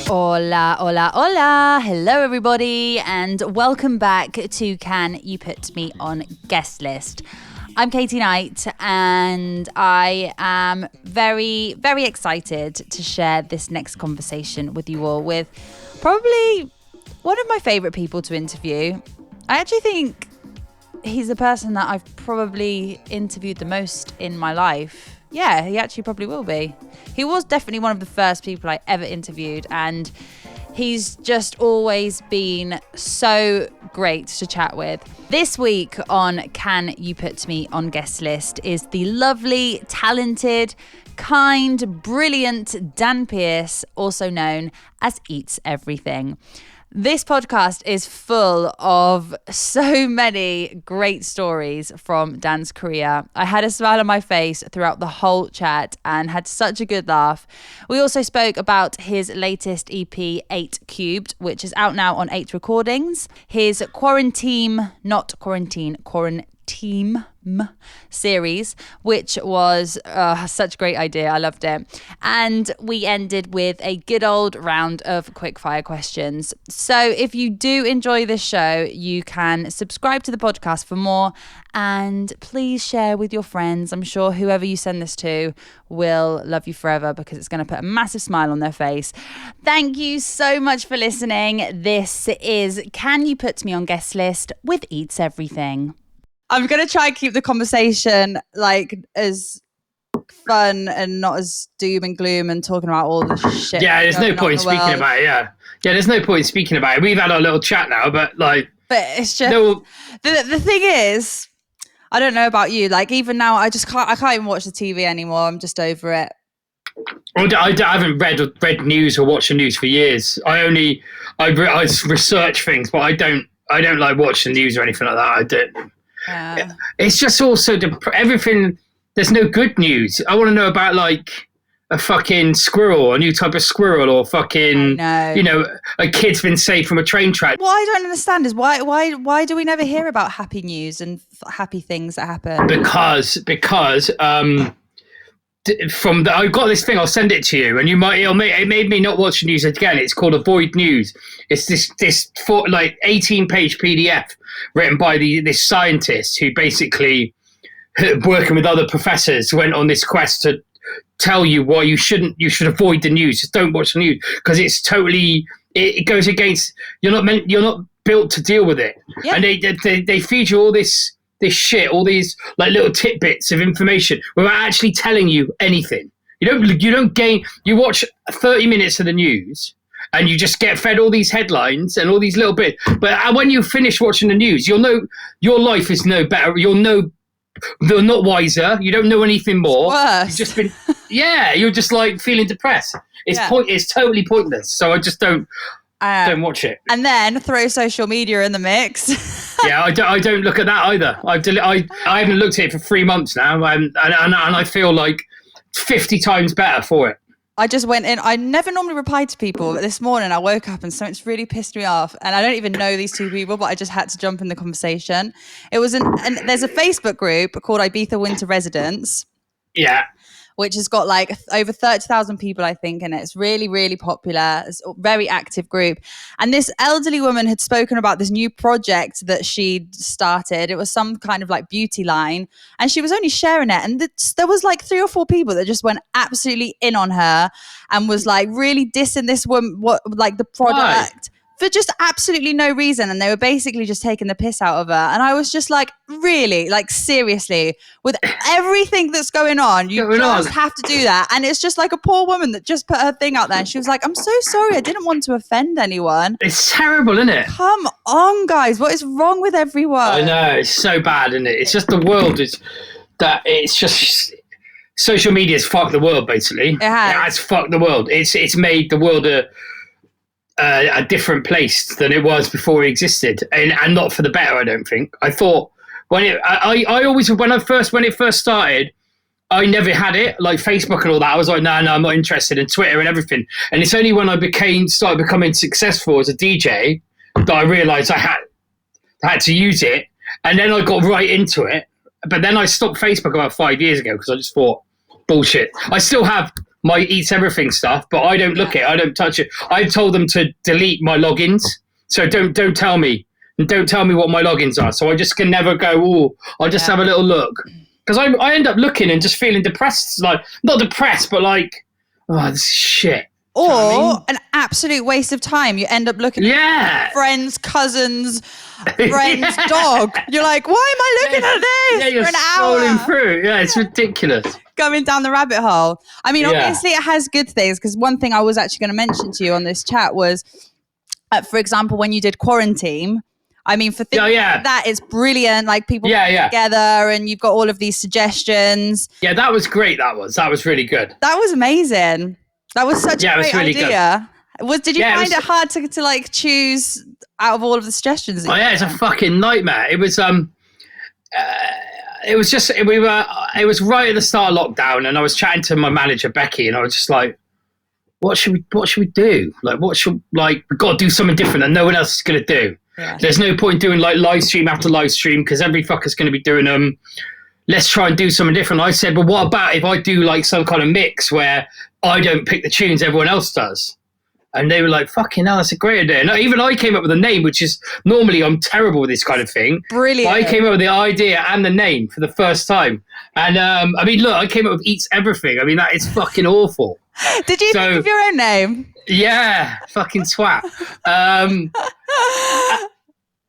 Hola, hola, hola. Hello, everybody, and welcome back to Can You Put Me on Guest List? I'm Katie Knight, and I am very, very excited to share this next conversation with you all with probably one of my favourite people to interview. I actually think he's the person that I've probably interviewed the most in my life. Yeah, he actually probably will be. He was definitely one of the first people I ever interviewed, and he's just always been so great to chat with. This week on Can You Put Me on Guest List is the lovely, talented, kind, brilliant Dan Pearce, also known as Eats Everything. This podcast is full of so many great stories from Dan's career. I had a smile on my face throughout the whole chat and had such a good laugh. We also spoke about his latest EP, 8 Cubed, which is out now on 8 Recordings. His Quaranteam series, which was such a great idea. I loved it. And we ended with a good old round of quickfire questions. So if you do enjoy this show, you can subscribe to the podcast for more, and please share with your friends. I'm sure whoever you send this to will love you forever, because it's going to put a massive smile on their face. Thank you so much for listening. This is Can You Put Me on Guest List with Eats Everything. I'm going to try and keep the conversation like as fun and not as doom and gloom and talking about all the shit. Yeah, there's no point speaking about it. Yeah, there's no point speaking about it. We've had our little chat now, but it's just the thing is, I don't know about you. Like even now, I can't even watch the TV anymore. I'm just over it. I haven't read news or watched the news for years. I research things, but I don't like watch the news or anything like that. I don't. It's just also everything. There's no good news. I want to know about like a fucking squirrel, a new type of squirrel, or fucking a kid's been saved from a train track. What I don't understand is why do we never hear about happy news and happy things that happen? Because I've got this thing. I'll send it to you, and it made me not watch the news again. It's called Avoid News. It's this 18-page PDF written by this scientist who basically, working with other professors, went on this quest to tell you why you should avoid the news. Just don't watch the news, because it's totally, it goes against, you're not built to deal with it. Yeah. And they feed you all this shit, all these like little tidbits of information without actually telling you anything. You don't gain. You watch 30 minutes of the news and you just get fed all these headlines and all these little bits. But when you finish watching the news, you'll know your life is no better. You're not wiser. You don't know anything more. Worse. You've just been, you're just like feeling depressed. It's totally pointless. So I just don't watch it. And then throw social media in the mix. Yeah, I don't look at that either. I haven't looked at it for 3 months now, and I feel like 50 times better for it. I just went in. I never normally reply to people, but this morning I woke up and something's really pissed me off. And I don't even know these two people, but I just had to jump in the conversation. It was and there's a Facebook group called Ibiza Winter Residents. Yeah. Which has got like over 30,000 people, I think, in it. It's really, really popular. It's a very active group. And this elderly woman had spoken about this new project that she'd started. It was some kind of like beauty line. And she was only sharing it. And there was like 3 or 4 people that just went absolutely in on her and was like really dissing this woman, the product. Why? For just absolutely no reason. And they were basically just taking the piss out of her. And I was just like, really? Like, seriously? With everything that's going on, you have to do that. And it's just like a poor woman that just put her thing out there. And she was like, I'm so sorry. I didn't want to offend anyone. It's terrible, isn't it? Come on, guys. What is wrong with everyone? I know. It's so bad, isn't it? It's just the world is that it's just... Social media's fucked the world, basically. It has. It has fucked the world. It's made the world a different place than it was before it existed, and not for the better. I don't think. I thought when it first started, I never had it like Facebook and all that. I was like, no, I'm not interested in Twitter and everything. And it's only when I started becoming successful as a DJ that I realised I had to use it, and then I got right into it. But then I stopped Facebook about 5 years ago because I just thought bullshit. I still have my Eats Everything stuff, but I don't look it. I don't touch it. I've told them to delete my logins, so don't tell me. And don't tell me what my logins are. So I just can never go, oh, I'll just have a little look. Because I end up looking and just feeling depressed. Like, not depressed, but like, oh, this is shit. Or you know what I mean? an absolute waste of time. You end up looking at friends, cousins, friends' dog. You're like, why am I looking at this you're for an scrolling hour? through. Yeah, it's ridiculous. Going down the rabbit hole. I mean, obviously it has good things, because one thing I was actually going to mention to you on this chat was, for example, when you did Quaranteam, I mean, for things like that, it's brilliant. Like people together, and you've got all of these suggestions. Yeah, that was great. That was really good. That was amazing. That was such a great idea. Did you find it hard to like choose out of all of the suggestions? It's a fucking nightmare. It was it was right at the start of lockdown, and I was chatting to my manager Becky, and I was just like, what should we do? Like, we've got to do something different that no one else is going to do. Yeah. There's no point doing like live stream after live stream, because every fucker's going to be doing them. Let's try and do something different. I said, but what about if I do like some kind of mix where I don't pick the tunes, everyone else does? And they were like, fucking hell, that's a great idea. No, even I came up with a name, which is, normally I'm terrible with this kind of thing. Brilliant. But I came up with the idea and the name for the first time. And I mean, look, I came up with Eats Everything. I mean, that is fucking awful. Did you think of your own name? Yeah, fucking twat.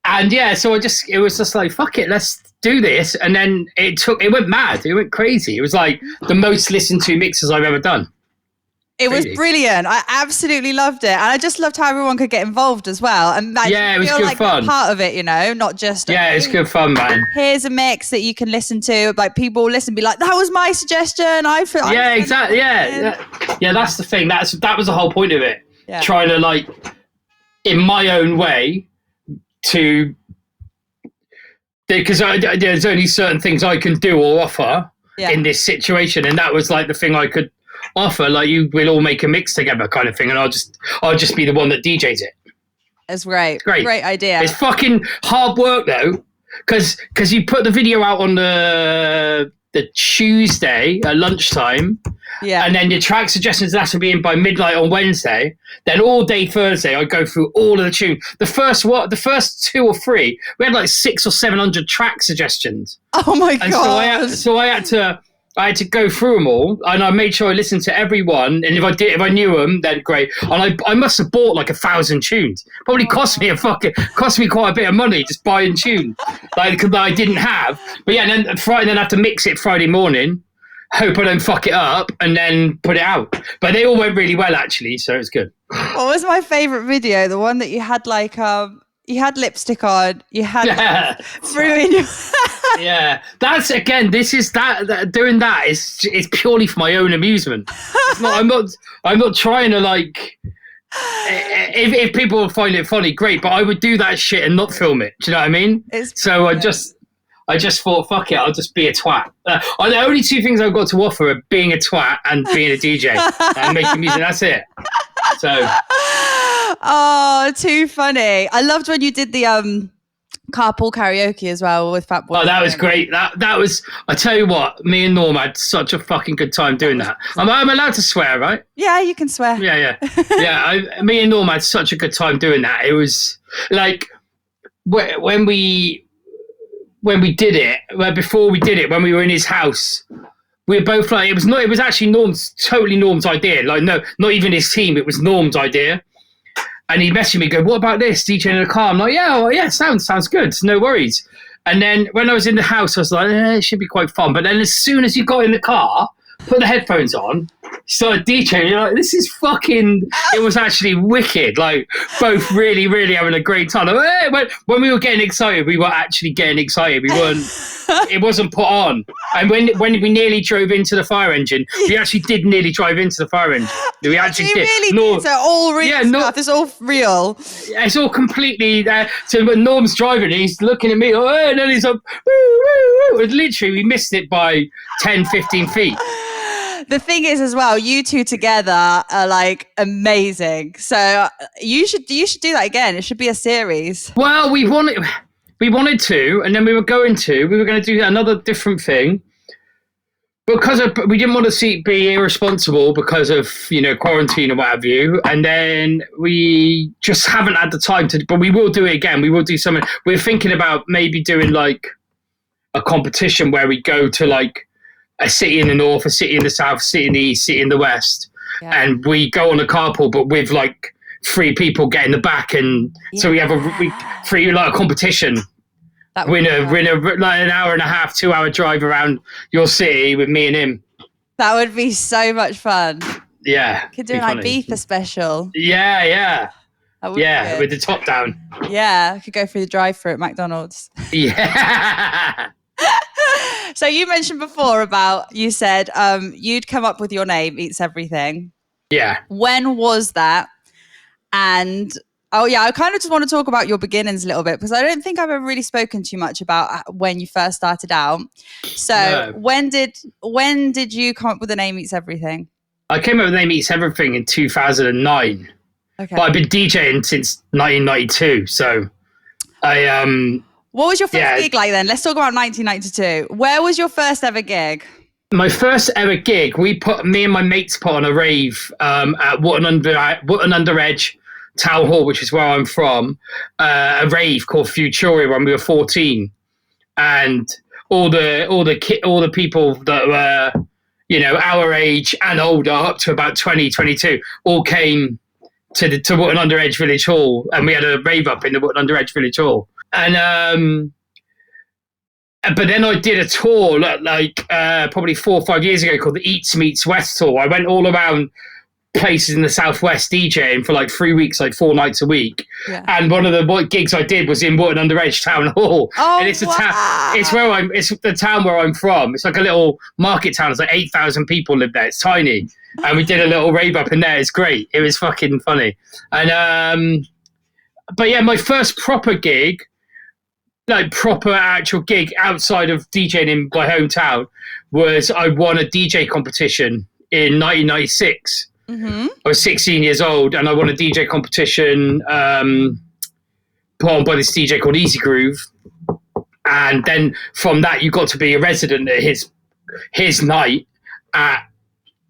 And yeah, so it was just like, fuck it, let's do this. And then it went mad. It went crazy. It was like the most listened to mixes I've ever done. It was brilliant. I absolutely loved it. And I just loved how everyone could get involved as well. And it was good fun. Part of it, not just... Yeah, it's good fun, man. Here's a mix that you can listen to. Like, people listen, be like, that was my suggestion. Exactly. Yeah, that's the thing. That was the whole point of it. Yeah. Trying to, like, in my own way, because there's only certain things I can do or offer in this situation. And that was, like, the thing I could offer, like, we'll all make a mix together kind of thing, and I'll just be the one that DJs it. It's great. Great idea. It's fucking hard work though, because you put the video out on the Tuesday at lunchtime, and then your track suggestions have to be in by midnight on Wednesday. Then all day Thursday I go through all of the tunes. The first 2 or 3 we had like 600 or 700 track suggestions. Oh my god! So I had to go through them all, and I made sure I listened to every one. And if I knew them, then great. And I must have bought like 1,000 tunes. Probably cost me quite a bit of money just buying tunes that I didn't have. But yeah, and then Friday, then I have to mix it Friday morning. Hope I don't fuck it up, and then put it out. But they all went really well actually, so it was good. What was my favorite video? The one that you had like you had lipstick on, you had through in your... Yeah, that's again. This is that doing that is purely for my own amusement. I'm not trying to like. If people find it funny, great. But I would do that shit and not film it. Do you know what I mean? So I just thought, fuck it, I'll just be a twat. The only 2 things I've got to offer are being a twat and being a DJ and making music. That's it. So. Oh, too funny. I loved when you did the carpool karaoke as well with Fat Boy. Oh, that was great. That was, I tell you what, me and Norm had such a fucking good time doing that. I'm allowed to swear, right? Yeah, you can swear. Yeah. Me and Norm had such a good time doing that. It was like when we did it, before we did it, when we were in his house, we were both like, it was actually Norm's idea. Like, no, not even his team. It was Norm's idea. And he messaged me, go, what about this? DJ in the car. I'm like, yeah, sounds good. No worries. And then when I was in the house, I was like, it should be quite fun. But then as soon as you got in the car, put the headphones on, started DJing, you're like, this is fucking, it was actually wicked. Like, both really, really having a great time. Like, when we were getting excited, we were actually getting excited. We weren't, it wasn't put on. And when we nearly drove into the fire engine, we actually did nearly drive into the fire engine. We actually did. Really did. So all real stuff. It's all real. It's all completely there. So when Norm's driving, he's looking at me, and then he's like, woo, woo, woo. And literally, we missed it by 10, 15 feet. The thing is, as well, you two together are like amazing. So you should do that again. It should be a series. Well, we wanted to, and then we were going to do another different thing. because we didn't want to be irresponsible because of quarantine or what have you, and then we just haven't had the time to. But we will do it again. We will do something. We're thinking about maybe doing like a competition where we go to like a city in the north, a city in the south, a city in the east, city in the west, and we go on a carpool, but with like 3 people get in the back, and so we have a competition. Win like an hour and a half, 2-hour drive around your city with me and him. That would be so much fun. Yeah. Could do an Ibiza special. Yeah. With the top down. Yeah, I could go through the drive-thru at McDonald's. Yeah. So you mentioned before you said you'd come up with your name, Eats Everything. Yeah. When was that? And I kind of just want to talk about your beginnings a little bit, because I don't think I've ever really spoken too much about when you first started out. So when did you come up with the name Eats Everything? I came up with the name Eats Everything in 2009. Okay. But I've been DJing since 1992. So what was your first gig like then? Let's talk about 1992. Where was your first ever gig? My first ever gig, me and my mates put on a rave at Wootton Under Edge Town Hall, which is where I'm from, a rave called Futuria when we were 14, and all the people that were our age and older, up to about 20, 22, all came to Wootton Under Edge Village Hall, and we had a rave up in the Wootton Under Edge Village Hall. And but then I did a tour like probably 4 or 5 years ago called the Eats Meets West tour. I went all around places in the southwest DJing for like 3 weeks, like 4 nights a week. Yeah. And one of the gigs I did was in Wootton Under Edge Town Hall. Oh, and it's the town where I'm from. It's like a little market town. It's like 8,000 people live there. It's tiny. And we did a little rave up in there. It's great. It was fucking funny. And but yeah, my first proper gig, like proper actual gig outside of DJing in my hometown, was I won a DJ competition in 1996. Mm-hmm. I was 16 years old, and I won a DJ competition put on by this DJ called Easy Groove. And then from that, you got to be a resident at his night at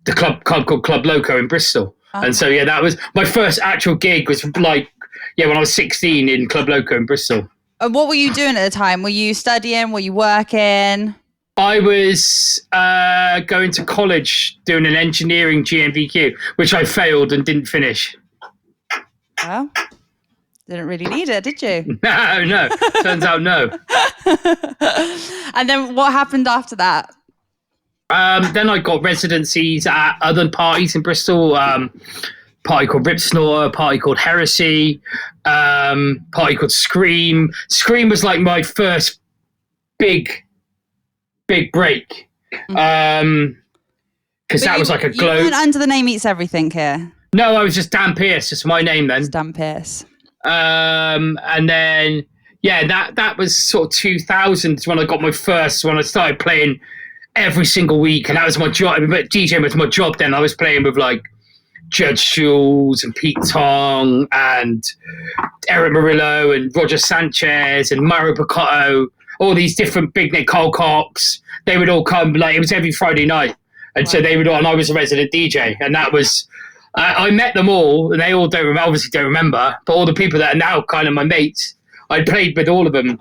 the club called Club Loco in Bristol. Uh-huh. And so that was my first actual gig. Was like when I was 16 in Club Loco in Bristol. And what were you doing at the time? Were you studying? Were you working? I was going to college doing an engineering GMVQ, which I failed and didn't finish. Well, didn't really need it, did you? No. Turns out no. And then what happened after that? Then I got residencies at other parties in Bristol. Party called Rip Snorter, party called Heresy, party called Scream. Scream was like my first big break, because that was like a glow. You went under the name Eats Everything here? No, I was just Dan Pearce. Just my name then. Just Dan Pearce. And then that was sort of 2000 when I got my first. When I started playing every single week, and that was my job. But DJing was my job then. I was playing with like Judge Jules and Pete Tong and Eric Murillo and Roger Sanchez and Mario Picotto. All these different big name, Carl Cox, they would all come, like it was every Friday night. And so they would all, and I was a resident DJ. And that was, I met them all, and they all obviously don't remember, but all the people that are now kind of my mates, I played with all of them.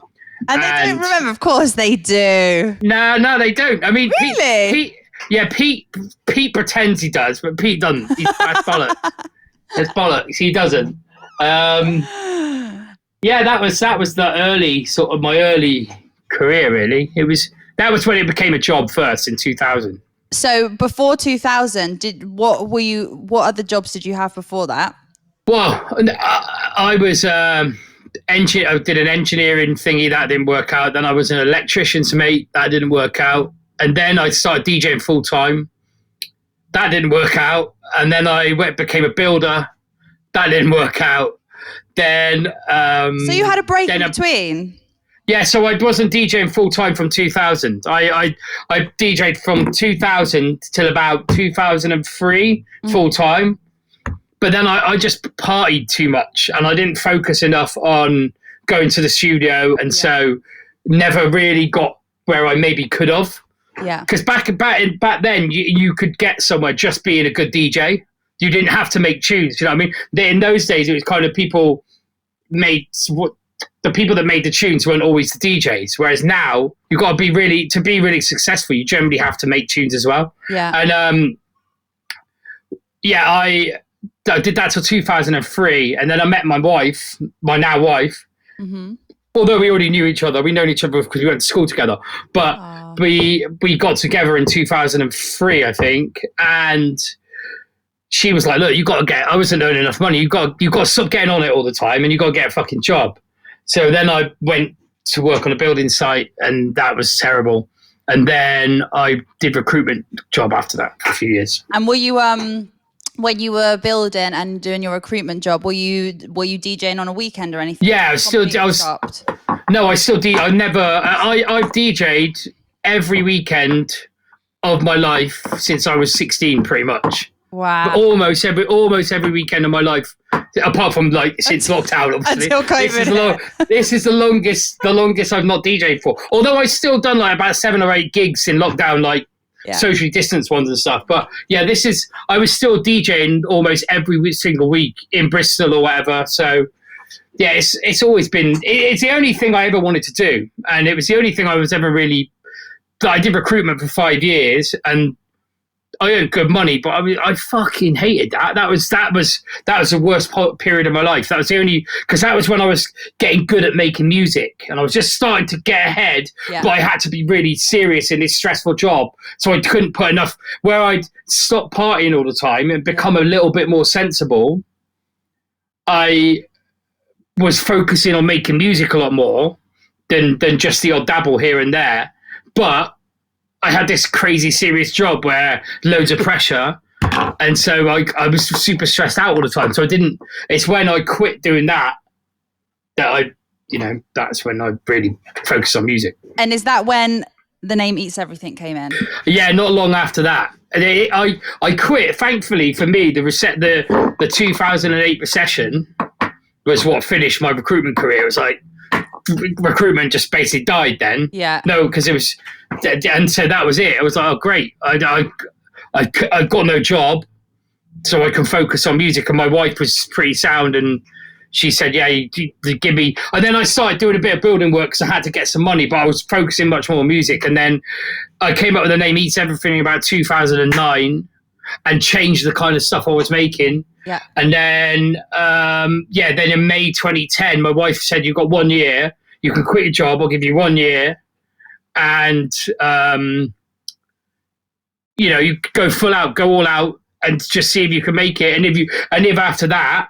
And they don't remember? Of course they do. No, they don't. I mean, really? Pete pretends he does, but Pete doesn't. That's bollocks. It's bollocks. He doesn't. That was the early sort of my early career. Really, that was when it became a job first in 2000. So before 2000, what other jobs did you have before that? Well, I was I did an engineering thingy that didn't work out. Then I was an electrician's mate, that didn't work out. And then I started DJing full time. That didn't work out. And then I became a builder. That didn't work out. Then so you had a break in between? Yeah, so I wasn't DJing full time from 2000. I DJed from 2000 till about 2003 full time. But then I just partied too much, and I didn't focus enough on going to the studio, and so never really got where I maybe could have. Yeah. Because back then, you could get somewhere just being a good DJ. You didn't have to make tunes. You know what I mean? In those days, it was kind of people made what the people that made the tunes weren't always the DJs. Whereas now, you've got to be really successful. You generally have to make tunes as well. Yeah. And I did that till 2003, and then I met my now wife. Mm-hmm. Although we already knew each other, we known each other because we went to school together. But we got together in 2003, I think, and she was like, "Look, I wasn't earning enough money. You got to stop getting on it all the time, and you got to get a fucking job." So then I went to work on a building site, and that was terrible. And then I did recruitment job after that for a few years. And were you when you were building and doing your recruitment job, were you DJing on a weekend or anything? Yeah, I've DJ'd every weekend of my life since I was 16, pretty much. Wow. But almost every weekend of my life, apart from since lockdown, obviously. Until COVID. This is the longest I've not DJ'd for. Although I've still done about 7 or 8 gigs in lockdown, socially distanced ones and stuff. But yeah, I was still DJing almost every single week in Bristol or whatever. So yeah, it's always been, it's the only thing I ever wanted to do. And it was the only thing I was ever really, I did recruitment for 5 years and I earned good money, but I fucking hated that. That was the worst period of my life. That was the only, because that was when I was getting good at making music and I was just starting to get ahead, but I had to be really serious in this stressful job. So I couldn't put enough, where I'd stop partying all the time and become a little bit more sensible. I was focusing on making music a lot more than just the odd dabble here and there. But I had this crazy serious job where loads of pressure. And so I was super stressed out all the time. So it's when I quit doing that that's when I really focused on music. And is that when the name Eats Everything came in? Yeah, not long after that. And I quit. Thankfully for me, the 2008 recession was what finished my recruitment career. It was like, recruitment just basically died then. Yeah. No, because it was, and so that was it. I was like, oh great, I got no job, so I can focus on music. And my wife was pretty sound, and she said, yeah, you give me. And then I started doing a bit of building work because I had to get some money, but I was focusing much more on music. And then I came up with the name Eats Everything about 2009 and changed the kind of stuff I was making. Yeah. And then, then in May 2010, my wife said, you've got 1 year. You can quit your job. I'll give you 1 year. And, you go full out, go all out and just see if you can make it. And if after that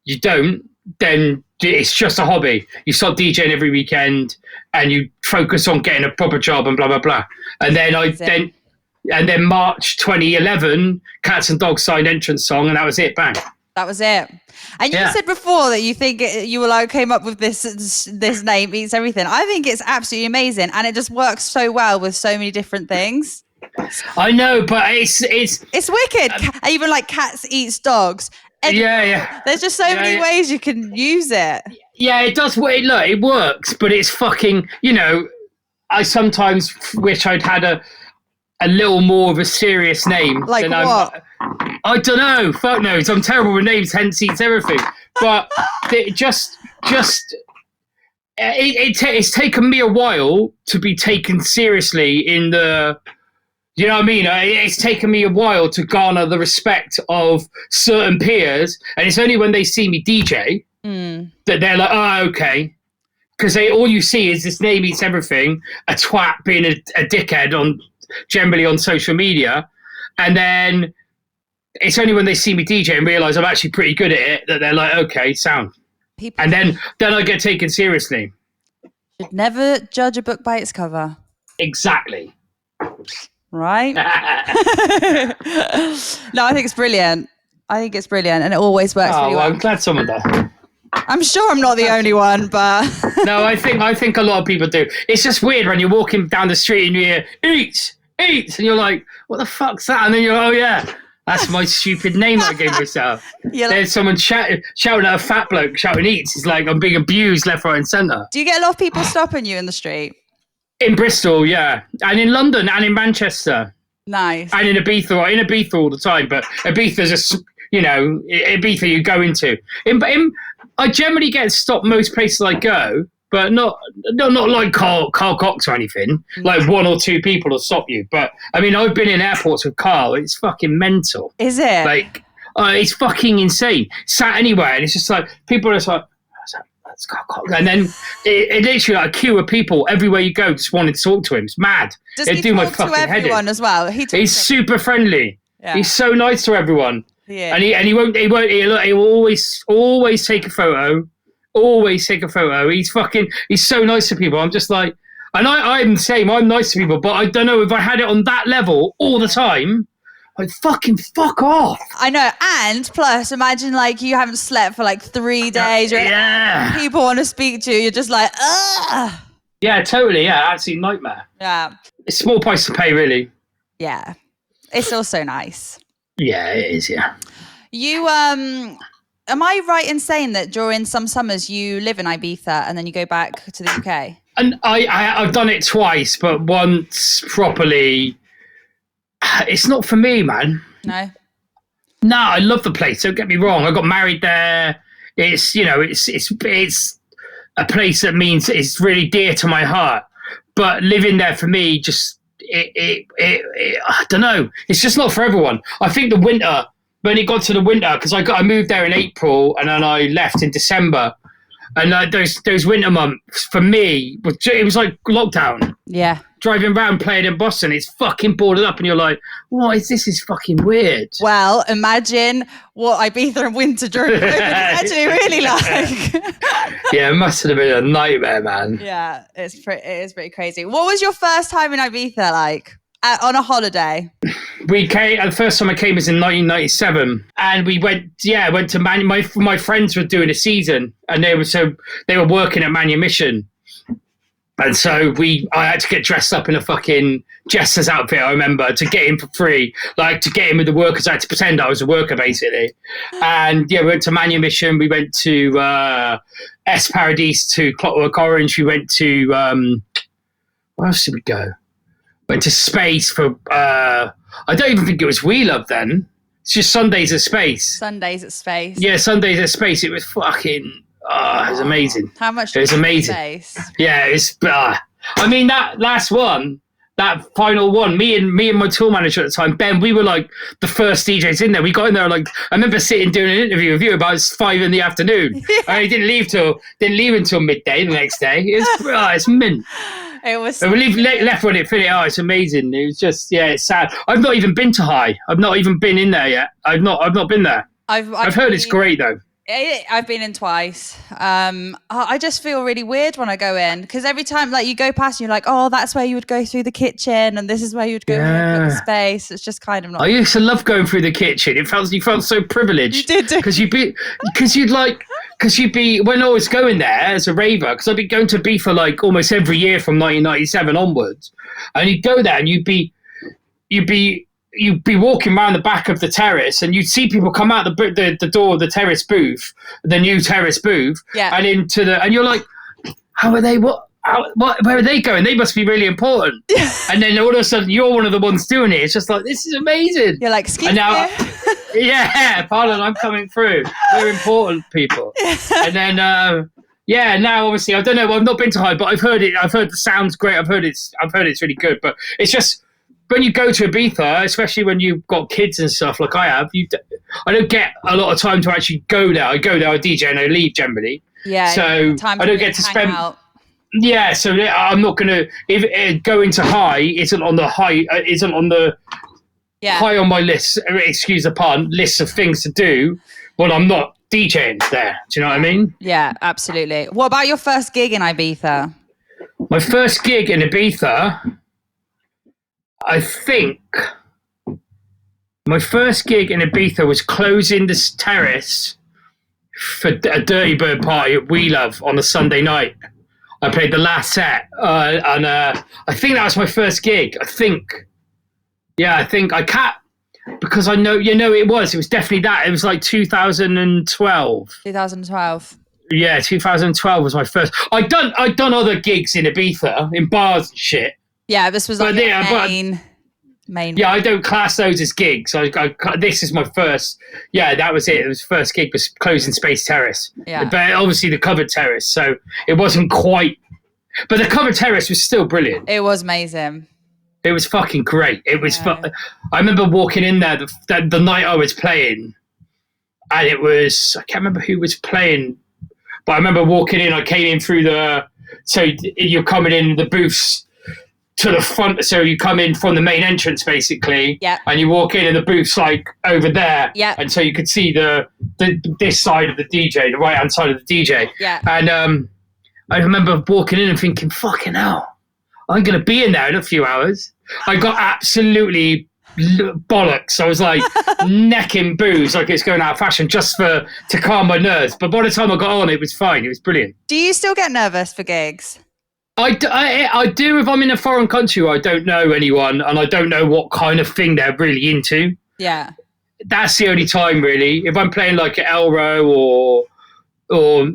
you don't, then it's just a hobby. You start DJing every weekend and you focus on getting a proper job and blah, blah, blah. And then And then March 2011, Cats and Dogs signed entrance song, and that was it. Bang. That was it. And you said before that you think came up with this name, Eats Everything. I think it's absolutely amazing, and it just works so well with so many different things. I know, but it's wicked. Even like Cats Eats Dogs. Yeah. There's just so many ways you can use it. Yeah, it does. It works, but it's fucking. I sometimes wish I'd had a little more of a serious name. Like what? I don't know. Fuck knows. I'm terrible with names, hence Eats Everything. But it's taken me a while to be taken seriously in the... You know what I mean? It's taken me a while to garner the respect of certain peers. And it's only when they see me DJ that they're like, oh, okay. Because all you see is this name Eats Everything, a twat being a dickhead generally on social media, and then it's only when they see me DJ and realise I'm actually pretty good at it that they're like, okay, sound. And then I get taken seriously. Should never judge a book by its cover. Exactly. Right? No, I think it's brilliant. And it always works really well. I'm glad someone does. I'm sure I'm not the only one, but no, I think a lot of people do. It's just weird when you're walking down the street and you hear Eats, and you're like, what the fuck's that? And then you're, oh yeah, that's my stupid name that I gave myself. There's someone shouting at a fat bloke shouting Eats. It's like I'm being abused left, right, and centre. Do you get a lot of people stopping you in the street? In Bristol, yeah. And in London and in Manchester. Nice. And in Ibiza all the time. But Ibiza's Ibiza you go into. I generally get stopped most places I go, but not like Carl Cox or anything. Like one or two people will stop you. But I mean, I've been in airports with Carl. It's fucking mental. Is it? Like, it's fucking insane. Sat anywhere, and it's just like people are just like, that's Carl Cox. And then it literally like a queue of people everywhere you go just wanting to talk to him. It's mad. Does he talk to everyone as well? He's super friendly. Yeah. He's so nice to everyone. Yeah. And he won't. He will always take a photo. Always take a photo. He's so nice to people. I'm just like, and I'm the same. I'm nice to people, but I don't know if I had it on that level all the time. Like, fucking fuck off. I know. And plus, imagine like you haven't slept for like 3 days. Yeah. People want to speak to you. You're just like, ugh. Yeah, totally. Yeah, absolute nightmare. Yeah. It's a small price to pay, really. Yeah. It's also nice. Yeah, it is. Yeah. You, am I right in saying that during some summers you live in Ibiza and then you go back to the UK? And I've done it twice, but once properly. It's not for me, man. No, I love the place. Don't get me wrong. I got married there. It's it's a place that means it's really dear to my heart. But living there for me, just I don't know. It's just not for everyone. I think the winter, when it got to the winter, because I moved there in April and then I left in December, and those winter months for me it was like lockdown. Yeah. Driving around playing in Boston, it's fucking boarded up, and you're like, "What is this? Is fucking weird." Well, imagine what Ibiza in winter during COVID is actually really like. Yeah, it must have been a nightmare, man. Yeah, it is pretty crazy. What was your first time in Ibiza like on a holiday? The first time I came was in 1997, and we went to my friends were doing a season, and they were working at Manumission. And so I had to get dressed up in a fucking jester's outfit, I remember, to get in for free. Like, to get in with the workers, I had to pretend I was a worker, basically. And, we went to Manumission. We went to S Paradise, to Clockwork Orange. We went to... where else did we go? Went to Space for... I don't even think it was We Love then. It's just Sundays at Space. Sundays at Space. Yeah, Sundays at Space. It was fucking... it was amazing. How much? It was amazing. Space? Yeah, it's. I mean, that last one, that final one. Me and my tour manager at the time, Ben, we were like the first DJs in there. We got in there like I remember sitting doing an interview with you about 5 in the afternoon. I didn't leave until midday the next day. It's mint. It was. We left when it finished. Oh, it's amazing. It was just it's sad. I've not even been to High. I've not even been in there yet. I've not been there. I've heard it's great though. I've been in twice. I just feel really weird when I go in because every time like you go past and you're like, oh, that's where you would go through the kitchen and this is where you'd go through the space. It's just kind of not. I used to love going through the kitchen. You felt so privileged. You did. Because you'd be when I was going there as a raver, because I'd be going to Ibiza like almost every year from 1997 onwards, and you'd go there and you'd be walking around the back of the terrace and you'd see people come out the door of the terrace booth, the new terrace booth, and and you're like, how are they? Where are they going? They must be really important. And then all of a sudden you're one of the ones doing it. It's just like, this is amazing. You're like, excuse me. Yeah, pardon, I'm coming through. They're important people. And then, now obviously, I don't know. I've not been to High, but I've heard it. I've heard the sound's great. I've heard it's really good. But it's just when you go to Ibiza, especially when you've got kids and stuff like I have, I don't get a lot of time to actually go there. I go there, I DJ, and I leave generally. Yeah. So I don't get to spend. Out. Yeah, so I'm not gonna. If going to High isn't on the high on my list. Excuse the pun. List of things to do. Well, I'm not DJing there. Do you know what I mean? Yeah, absolutely. What about your first gig in Ibiza? My first gig in Ibiza, I think. My first gig in Ibiza was closing this terrace for a Dirty Bird party at We Love on a Sunday night. I played the last set, and I think that was my first gig. I think I can't, because I know, it was definitely that. It was like 2012. 2012. Yeah, 2012 was my first. I'd done other gigs in Ibiza, in bars and shit. Yeah, this was like main. Yeah, I don't class those as gigs. This is my first. Yeah, that was it. It was first gig was closing Space Terrace. Yeah. But obviously the covered terrace, so it wasn't quite. But the covered terrace was still brilliant. It was amazing. It was fucking great. It was. I remember walking in there the night I was playing, and it was. I can't remember who was playing, but I remember walking in. I came in through so you're coming in the booths to the front. So you come in from the main entrance, basically. Yeah. And you walk in, and the booth's like over there. Yeah. And so you could see this side of the DJ, the right hand side of the DJ. Yeah. And I remember walking in and thinking, "Fucking hell, I'm gonna be in there in a few hours." I got absolutely bollocks. I was like necking booze like it's going out of fashion just to calm my nerves. But by the time I got on, it was fine. It was brilliant. Do you still get nervous for gigs? I do if I'm in a foreign country where I don't know anyone and I don't know what kind of thing they're really into. Yeah. That's the only time, really. If I'm playing like at Elro or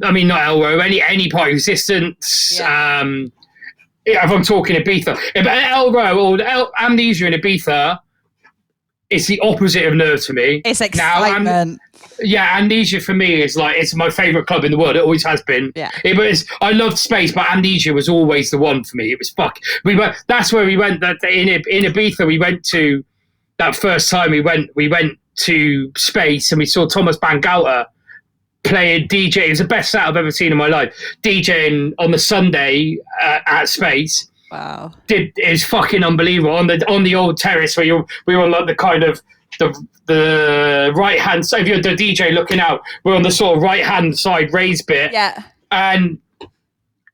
I mean, not Elro, any part of Resistance, yeah. If I'm talking Ibiza, if Elro or Amnesia in Ibiza, it's the opposite of nerve to me. It's excitement. Amnesia for me is like, it's my favourite club in the world. It always has been. Yeah. I loved Space, but Amnesia was always the one for me. It was that's where we went. That in Ibiza, we went to that first time. We went to Space and we saw Thomas Bangalter playing DJ. It was the best set I've ever seen in my life. DJing on the Sunday at Space. Wow. It was fucking unbelievable on the old terrace where we were on like the kind of the right hand side. If you're the DJ looking out, we're on the sort of right hand side raised bit. Yeah. And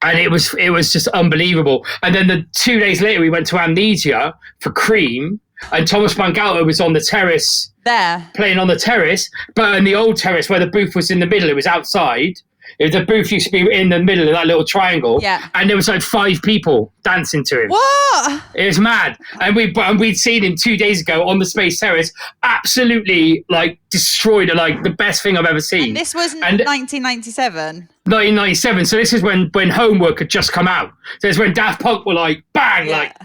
it was just unbelievable. And then the 2 days later we went to Amnesia for Cream, and Thomas Bangalter was on the terrace there playing on the terrace, but in the old terrace where the booth was in the middle, it was outside. The booth used to be in the middle of that little triangle. Yeah. And there was like 5 people dancing to him. What? It was mad. And we'd seen him 2 days ago on the Space Terrace, absolutely like destroyed, like the best thing I've ever seen. And this was 1997? 1997. So this is when Homework had just come out. So it's when Daft Punk were like, bang, yeah. like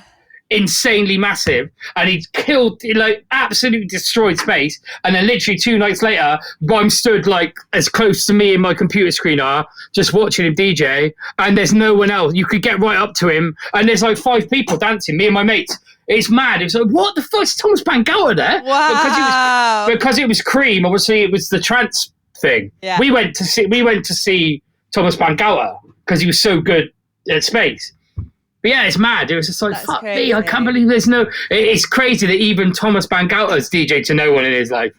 insanely massive, and he killed, like absolutely destroyed Space. And then literally 2 nights later, I'm stood like as close to me and my computer screen are, just watching him DJ, and there's no one else. You could get right up to him and there's like 5 people dancing, me and my mates. It's mad. It was like, what the fuck is Thomas Bangalter there? Wow. Because it was Cream, obviously it was the trance thing. Yeah. We went to see Thomas Bangalter because he was so good at Space. But yeah, it's mad. It was just like, That's fuck crazy. me, I can't believe there's no... It's crazy that even Thomas Bangalter's DJ to no one in his life.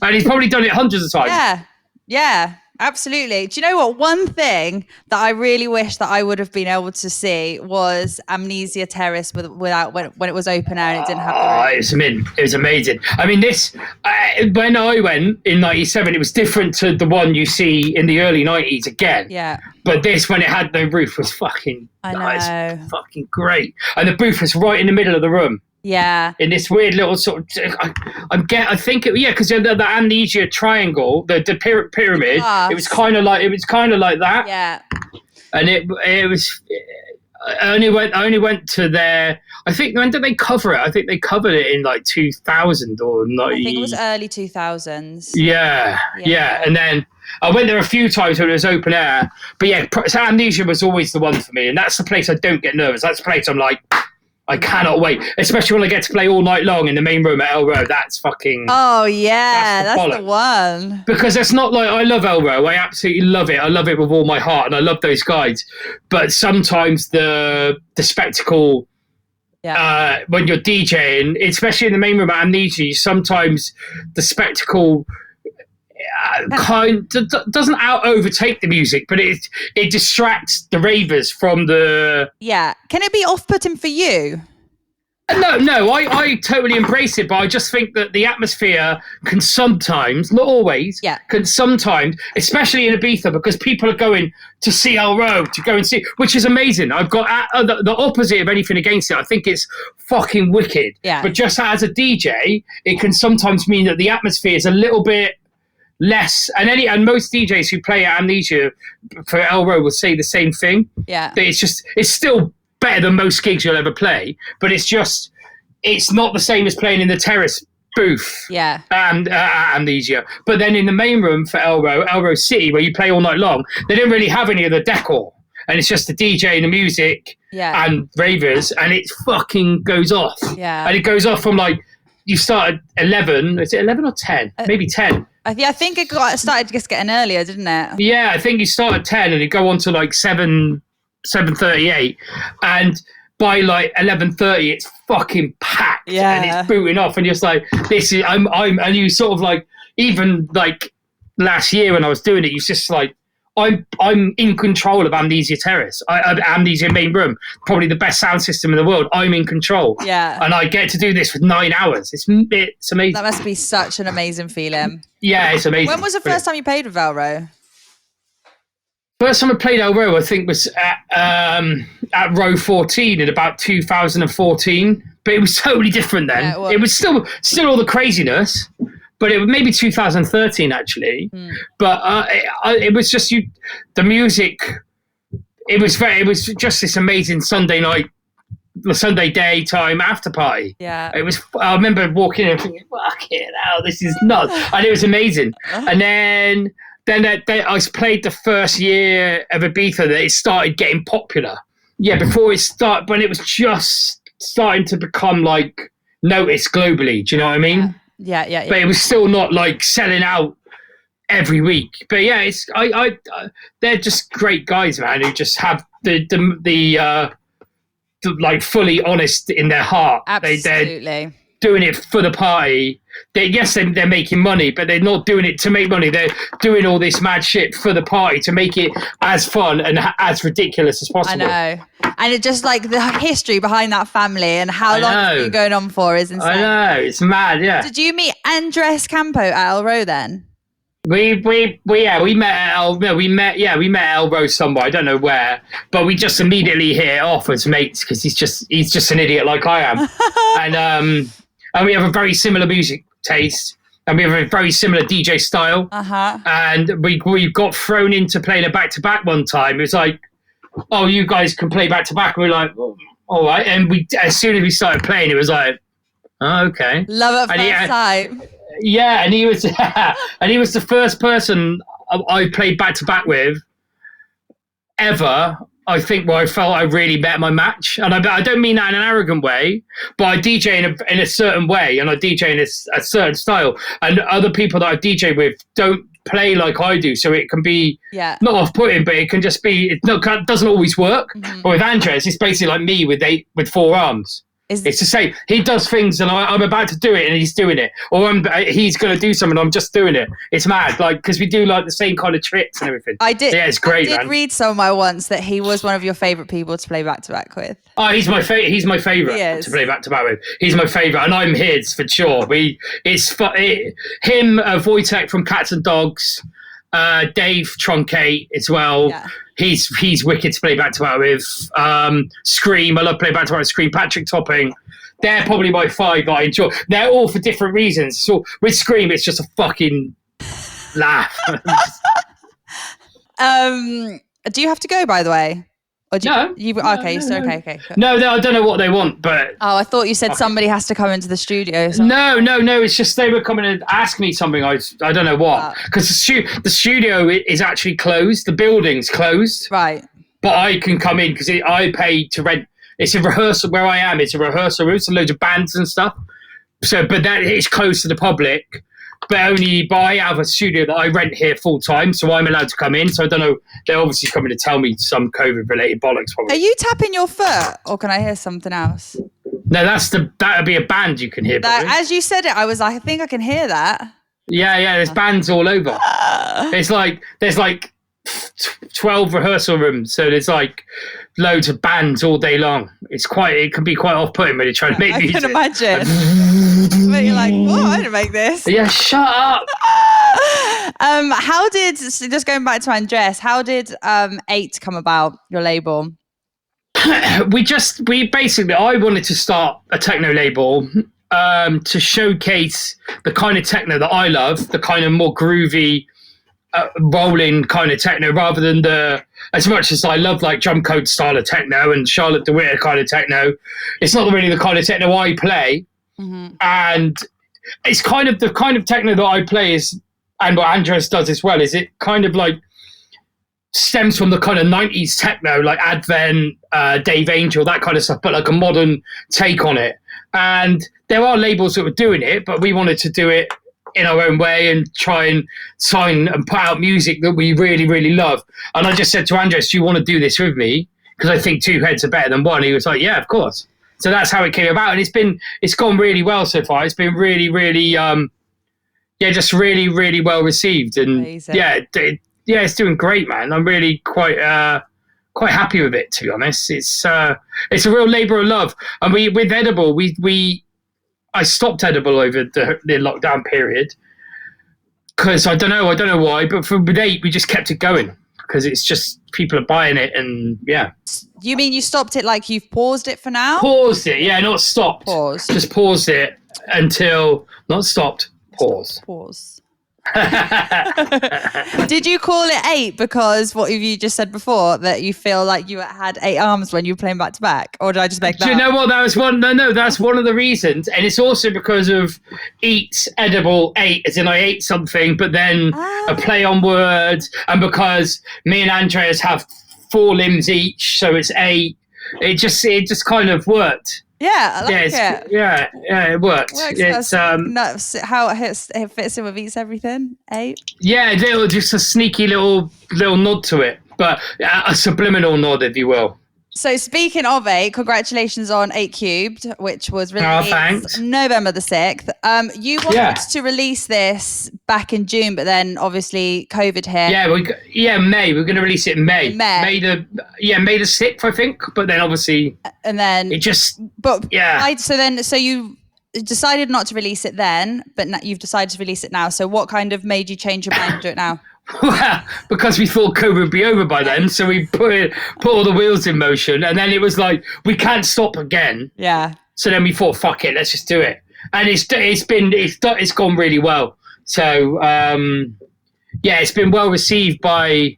And he's probably done it hundreds of times. Yeah, absolutely. Do you know what? One thing that I really wish that I would have been able to see was Amnesia Terrace without when it was open air and it didn't have the roof. It was amazing. I mean, this... when I went in 97, it was different to the one you see in the early 90s again. Yeah. But this, when it had no roof, was fucking... I know. It's fucking great. And the booth was right in the middle of the room. Yeah. In this weird little sort of... I think because the Amnesia triangle, the pyramid, Yes. it was kind of like that. Yeah. And it was... I only went to their... I think, when did they cover it? I think they covered it in like 2000 or 90. I think it was early 2000s. Yeah. And then I went there a few times when it was open air. But yeah, Amnesia was always the one for me. And that's the place I don't get nervous. That's the place I'm like, I cannot wait. Especially when I get to play all night long in the main room at Elro. That's fucking... Oh, yeah. That's the one. Because it's not like... I love Elro. I absolutely love it. I love it with all my heart. And I love those guys. But sometimes the spectacle... Yeah. When you're DJing, especially in the main room at Amnesia, sometimes the spectacle doesn't overtake the music, but it distracts the ravers from the... Yeah. Can it be off-putting for you? No, I totally embrace it, but I just think that the atmosphere can sometimes, not always, can sometimes, especially in Ibiza, because people are going to see Elro, to go and see, which is amazing. I've got the opposite of anything against it. I think it's fucking wicked. Yeah. But just as a DJ, it can sometimes mean that the atmosphere is a little bit less, and most DJs who play at Amnesia for Elro will say the same thing. Yeah, that it's still better than most gigs you'll ever play, but it's not the same as playing in the Terrace booth. Yeah, and Amnesia. But then in the main room for Elro City, where you play all night long, they didn't really have any of the decor, and it's just the DJ and the music and ravers, and it fucking goes off. Yeah, and it goes off from like you start at 11. Is it 11 or 10? Maybe 10. I think it started just getting earlier, didn't it? Yeah, I think you start at 10 and you go on to like 7:38, and by like 11:30 it's fucking packed and it's booting off, and you're just like, this is and you sort of like, even like last year when I was doing it, you just like, I'm in control of Amnesia Terrace. Amnesia main room, probably the best sound system in the world. I'm in control. Yeah. And I get to do this for 9 hours. It's amazing. That must be such an amazing feeling. Yeah, it's amazing. When was the first time you played with Elro? First time I played Elro, I think, was at Row 14 in about 2014. But it was totally different then. Yeah, it was still all the craziness. But it was maybe 2013 actually. But it was just the music. It was just this amazing Sunday night, the Sunday daytime after party. Yeah. It was. I remember walking in and thinking, "Fucking hell, this is nuts!" And it was amazing. And then I played the first year of Ibiza that it started getting popular. Yeah, before it started, when it was just starting to become like noticed globally. Do you know what I mean? Yeah. But it was still not like selling out every week. But yeah, they're just great guys, man, who just have the like fully honest in their heart. Absolutely. They're doing it for the party. They're making money, but they're not doing it to make money. They're doing all this mad shit for the party to make it as fun and as ridiculous as possible. I know. And it just like the history behind that family and how long it's been going on for is insane. I know, it's mad, yeah. Did you meet Andres Campo at Elro then? We met at Elro somewhere, I don't know where, but we just immediately hit it off as mates because he's just an idiot like I am. And we have a very similar music taste, and we have a very similar DJ style. And we got thrown into playing a back-to-back one time. It was like, oh, you guys can play back-to-back. And we're like, oh, all right. And as soon as we started playing, it was like, oh, okay. Love at first sight. Yeah, and he was the first person I played back-to-back with ever, I think, where I felt I really met my match. And I don't mean that in an arrogant way, but I DJ in a certain way, and I DJ in a certain style. And other people that I DJ with don't play like I do, so it can be not off-putting, but it can just be, it doesn't always work. But with Andres, it's basically like me with 4 arms. It's the same. He does things and I'm about to do it and he's doing it, or he's going to do something, I'm just doing it. It's mad, like, because we do like the same kind of tricks and everything. I did. Yeah, it's great. I did read somewhere once that he was one of your favorite people to play back to back with. Oh, he's my favorite. He's my favorite to play back to back with. He's my favorite, and I'm his for sure. Him, Wojtek from Cats and Dogs, Dave Truncate as well. Yeah. He's wicked to play back to back with. Scream, I love playing back to back with Scream. Patrick Topping. They're probably my 5 that I enjoy. They're all for different reasons. So with Scream, it's just a fucking laugh. Do you have to go, by the way? Or do no. Okay. Cool. No, I don't know what they want, but... Oh, I thought you said somebody has to come into the studio. No. It's just they were coming and ask me something. I don't know what. Because the studio is actually closed. The building's closed. Right. But I can come in because I pay to rent. It's a rehearsal where I am. It's a rehearsal room. So loads of bands and stuff. So, but that is closed to the public. But I have a studio that I rent here full time, so I'm allowed to come in. So I don't know. They're obviously coming to tell me some COVID-related bollocks. Probably. Are you tapping your foot, or can I hear something else? No, that would be a band you can hear. As you said it, I was like, I think I can hear that. Yeah. There's bands all over. There's like 12 rehearsal rooms, so there's like loads of bands all day long. It can be quite off-putting when you're trying to make music. I can imagine. But you're like, oh, I didn't make this. Yeah, shut up. Just going back to Andres, how did 8 come about, your label? We basically, I wanted to start a techno label. to showcase the kind of techno that I love, the kind of more groovy, rolling kind of techno, rather than as much as I love like drum code style of techno and Charlotte DeWitt kind of techno, it's not really the kind of techno I play. Mm-hmm. And it's kind of the kind of techno that I play is, and what Andres does as well, is it kind of like stems from the kind of 90s techno, like Advent, Dave Angel, that kind of stuff, but like a modern take on it. And there are labels that were doing it, but we wanted to do it in our own way and try and sign and put out music that we really, really love. And I just said to Andres, do you want to do this with me? Because I think two heads are better than one. He was like, yeah, of course. So that's how it came about. And it's gone really well so far. It's been really, really, just really, really well received. And amazing. It's doing great, man. I'm really quite happy with it, to be honest. It's a real labour of love. And with Edible, I stopped Edible over the lockdown period because I don't know why, but with 8 we just kept it going because it's just people are buying it, and yeah. You mean you stopped it like you've paused it for now? Paused it, yeah, not stopped. Pause. Just paused it until not stopped. Pause. Pause. Did you call it 8 because what you just said before, that you feel like you had 8 arms when you were playing back to back, or did I just make that? Do you know what? That was one. No, that's one of the reasons, and it's also because of eat edible 8, as in I ate something, but then a play on words, and because me and Andreas have 4 limbs each, so it's 8. It just kind of worked. Yeah, I like it. Yeah, it worked. It's how it fits in with Eats Everything. 8. Yeah, just a sneaky little nod to it, but a subliminal nod, if you will. So speaking of 8, congratulations on 8 Cubed, which was released November the 6th. You wanted to release this back in June, but then obviously COVID hit. May. We're going to release it in May. May the 6th, I think. But then obviously, and then it just. But yeah. So you decided not to release it then, but you've decided to release it now. So what kind of made you change your mind and do it now? Well, because we thought COVID would be over by then, so we put all the wheels in motion, and then it was like we can't stop again. Yeah. So then we thought, fuck it, let's just do it, and it's gone really well. So it's been well received by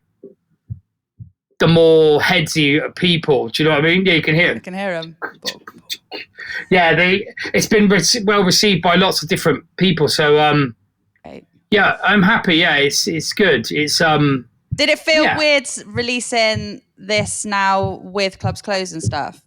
the more headsy people. Do you know what I mean? Yeah, you can hear them. I can hear them. Yeah, it's been well received by lots of different people. So yeah, I'm happy. Yeah, it's good. It's Did it feel weird releasing this now with clubs closed and stuff?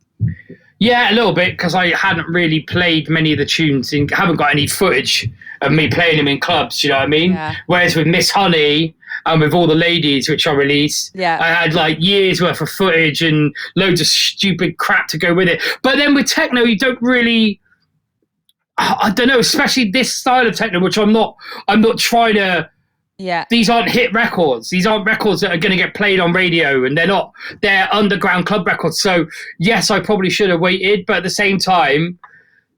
Yeah, a little bit, because I hadn't really played many of the tunes and haven't got any footage of me playing them in clubs. You know what I mean? Yeah. Whereas with Miss Honey and with all the ladies, which I released, I had like years worth of footage and loads of stupid crap to go with it. But then with techno, you don't really. I don't know, especially this style of techno, which I'm not trying to. Yeah. These aren't hit records. These aren't records that are going to get played on radio, and they're underground club records. So yes, I probably should have waited, but at the same time,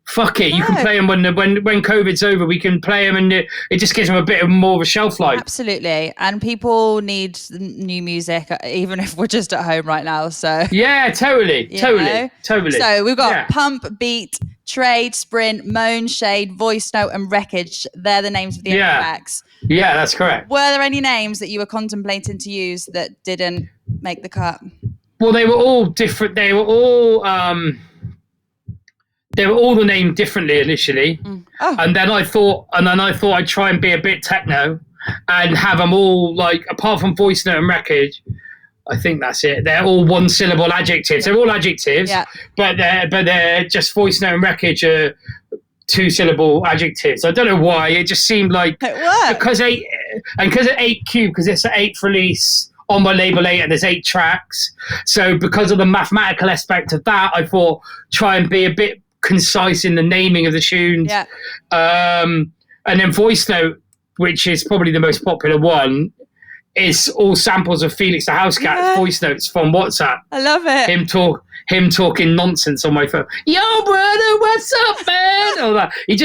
fuck it. No. You can play them when COVID's over. We can play them, and it just gives them a bit more of a shelf life. Absolutely, and people need new music, even if we're just at home right now. So yeah, totally. So we've got Pump, Beat, Trade, Sprint, Moan, Shade, Voice Note, and Wreckage. They're the names of the tracks. Yeah, that's correct. Were there any names that you were contemplating to use that didn't make the cut? Well, they were all different. They were all the name differently initially, and then I thought I'd try and be a bit techno and have them all, like, apart from Voice Note and Wreckage. I think that's it. They're all 1-syllable adjectives. They're all adjectives, but they're just Voice Note and Wreckage are 2-syllable adjectives. I don't know why. It just seemed like because 8 Cube, because it's the 8th release on my label 8, and there's 8 tracks. So because of the mathematical aspect of that, I thought try and be a bit concise in the naming of the tunes. Yeah. And then Voice Note, which is probably the most popular one, is all samples of Felix the House Cat's voice notes from WhatsApp. I love it. Him talking nonsense on my phone. Yo, brother, what's up, man? All that. He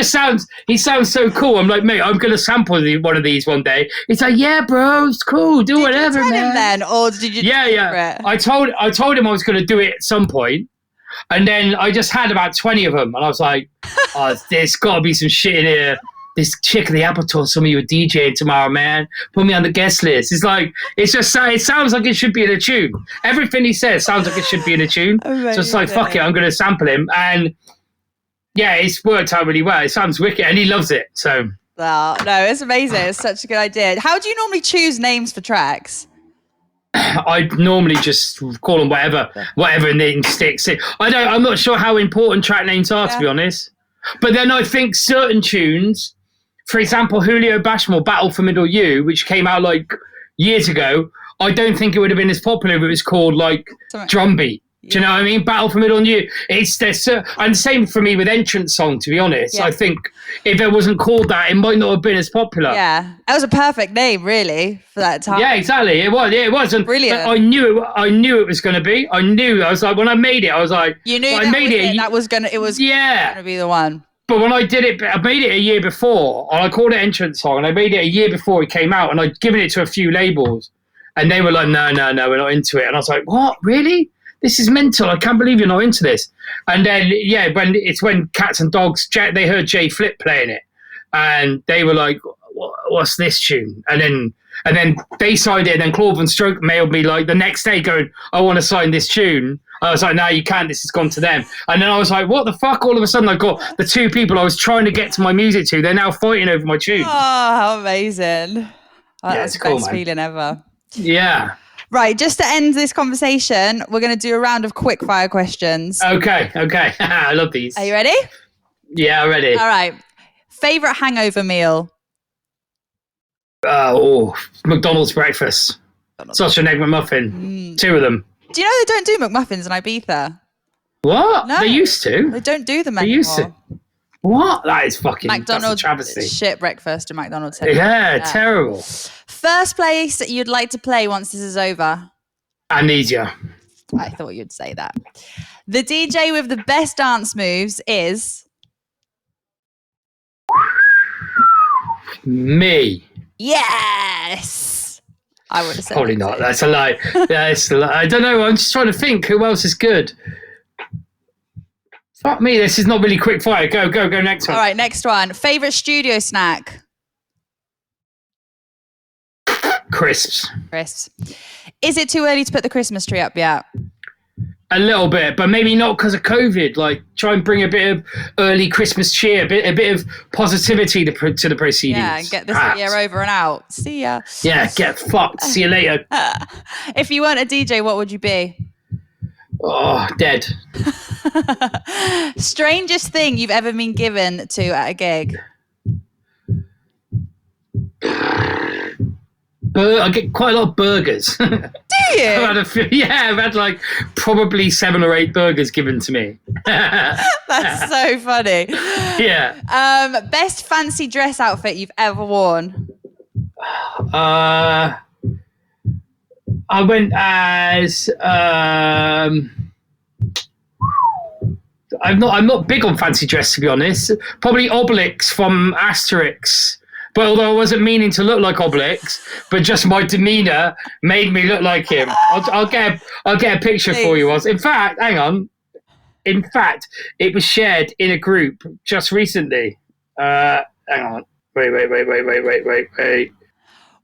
sounds so cool. I'm like, mate, I'm gonna sample one of these one day. He's like, yeah, bro, it's cool. Do whatever, man. Did you tell him then, or did you? Yeah. I told him I was gonna do it at some point. And then I just had about 20 of them. And I was like, oh, there's got to be some shit in here. This chick at the Apple told some of you are DJing tomorrow, man. Put me on the guest list. It's like, it sounds like it should be in a tune. Everything he says sounds like it should be in a tune. Amazing. So it's like, fuck it, I'm going to sample him. And yeah, it's worked out really well. It sounds wicked and he loves it. So. Oh, no, it's amazing. It's such a good idea. How do you normally choose names for tracks? I normally just call them whatever and then sticks. I'm not sure how important track names are, to be honest. But then I think certain tunes, for example, Julio Bashmore, Battle for Middle U, which came out like years ago, I don't think it would have been as popular if it was called like Drumbeat. Do you know what I mean? Battle for Middle New. And the same for me with Entrance Song, to be honest. Yeah. I think if it wasn't called that, it might not have been as popular. Yeah. That was a perfect name, really, for that time. Yeah, exactly. It was. Yeah, it was. And brilliant. I knew it was going to be. I was like, when I made it, I was like, you knew that was going to be the one. But when I did it, I made it a year before, and I called it Entrance Song, and I made it a year before it came out, and I'd given it to a few labels, and they were like, no, we're not into it. And I was like, what? Really? This is mental. I can't believe you're not into this. And then, yeah, when Cats and Dogs, they heard Jay Flip playing it, and they were like, what's this tune? And then they signed it, and then Claude Von Stroke mailed me like the next day going, I want to sign this tune. I was like, no, you can't. This has gone to them. And then I was like, what the fuck? All of a sudden, I got the two people I was trying to get to my music to. They're now fighting over my tune. Oh, how amazing. That's the best feeling ever. Yeah. Right, just to end this conversation, we're going to do a round of quick fire questions. Okay. I love these. Are you ready? Yeah, I'm ready. All right. Favorite hangover meal? McDonald's breakfast. Sausage and egg McMuffin. 2 of them. Do you know they don't do McMuffins in Ibiza? What? No, they used to. They don't do them anymore. They used to. What? That is fucking McDonald's travesty. Shit breakfast at McDonald's. Yeah, terrible. First place that you'd like to play once this is over? Amnesia. I thought you'd say that. The DJ with the best dance moves is? Me. Yes. I would have said probably not. That's a lie. That's a lie. I don't know. I'm just trying to think who else is good. Fuck me. This is not really quick fire. Go next one. All right, next one. Favorite studio snack? Crisps. Is it too early to put the Christmas tree up yet? A little bit, but maybe not because of COVID. Like, try and bring a bit of early Christmas cheer, a bit of positivity to the proceedings. Yeah, and get this year over and out. See ya. Yeah, get fucked. See you later. If you weren't a DJ, what would you be? Oh, dead. Strangest thing you've ever been given to at a gig? I get quite a lot of burgers. Do you? I've had like probably 7 or 8 burgers given to me. That's so funny. Yeah. Best fancy dress outfit you've ever worn? I went as I'm not big on fancy dress, to be honest. Probably Obelix from Asterix. But although I wasn't meaning to look like Obelix, but just my demeanour made me look like him. I'll get a picture for you. In fact, hang on. In fact, it was shared in a group just recently. Hang on. Wait.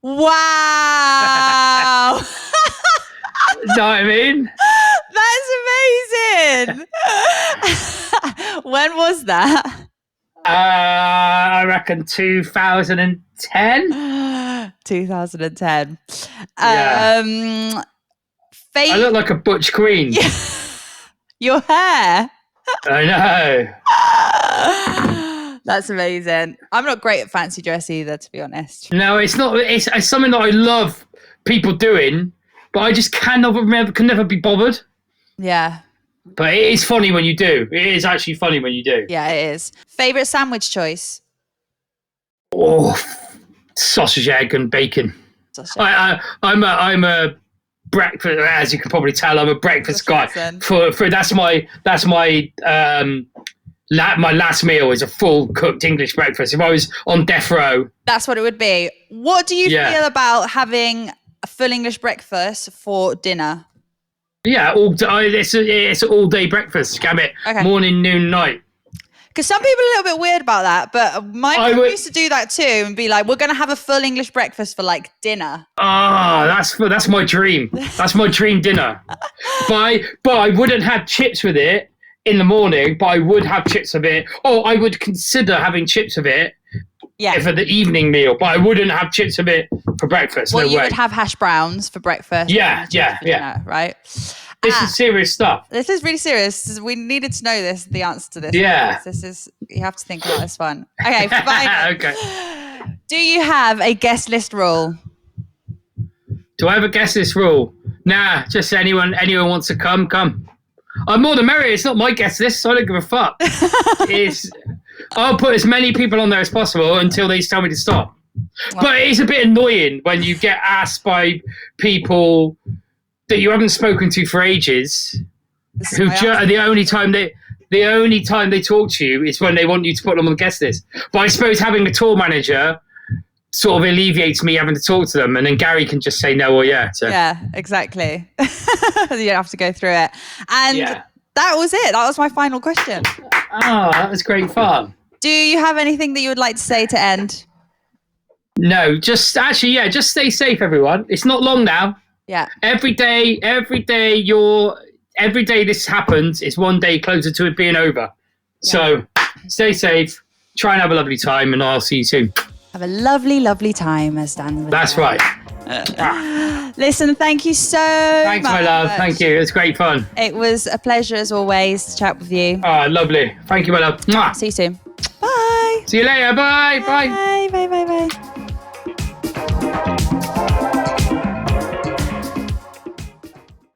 Wow. Know what I mean? That's amazing. When was that? I reckon 2010. 2010. Yeah. I look like a butch queen. Yeah. Your hair. I know. That's amazing. I'm not great at fancy dress either, to be honest. No, it's not. It's something that I love people doing, but I just can never be bothered. Yeah. But it is funny when you do. It is actually funny when you do. Yeah, it is. Favorite sandwich choice? Oh, sausage, egg, and bacon. I'm a breakfast. As you can probably tell, I'm a breakfast guy. For that's my my last meal is a full cooked English breakfast. If I was on death row, that's what it would be. What do you feel about having a full English breakfast for dinner? Yeah, it's an all day breakfast. Scam it. Okay. Morning, noon, night. Because some people are a little bit weird about that, but my mum used to do that too and be like, we're going to have a full English breakfast for like dinner. That's my dream. That's my dream dinner. But I wouldn't have chips with it in the morning, but I would have chips with it. Oh, I would consider having chips with it for the evening meal, but I wouldn't have chips with it for breakfast. Well, you would have hash browns for breakfast. Yeah. Dinner, right? This is serious stuff. This is really serious. We needed to know the answer to this. Yeah. This is, you have to think about this one. Okay, fine. Okay. Do you have a guest list rule? Do I have a guest list rule? Nah, just anyone wants to come. I'm more than merry. It's not my guest list, so I don't give a fuck. I'll put as many people on there as possible until they tell me to stop. Well, but it's a bit annoying when you get asked by people that you haven't spoken to for ages, who the only time they talk to you is when they want you to put them on the guest list. But I suppose having a tour manager sort of alleviates me having to talk to them, and then Gary can just say no or yeah. So. Yeah, exactly. You don't have to go through it. And that was it. That was my final question. Oh, that was great fun. Do you have anything that you would like to say to end? No, just stay safe, everyone. It's not long now. Yeah. Every day this happens, it's one day closer to it being over. Yeah. So stay safe, try and have a lovely time, and I'll see you soon. Have a lovely, lovely time, as Dan would That's say. Right. Listen, thank you so Thanks, much. my love. Thank you. It was great fun. It was a pleasure, as always, to chat with you. Oh, lovely. Thank you, my love. Mwah. See you soon. Bye. See you later. Bye. Bye. Bye. Bye. Bye. Bye.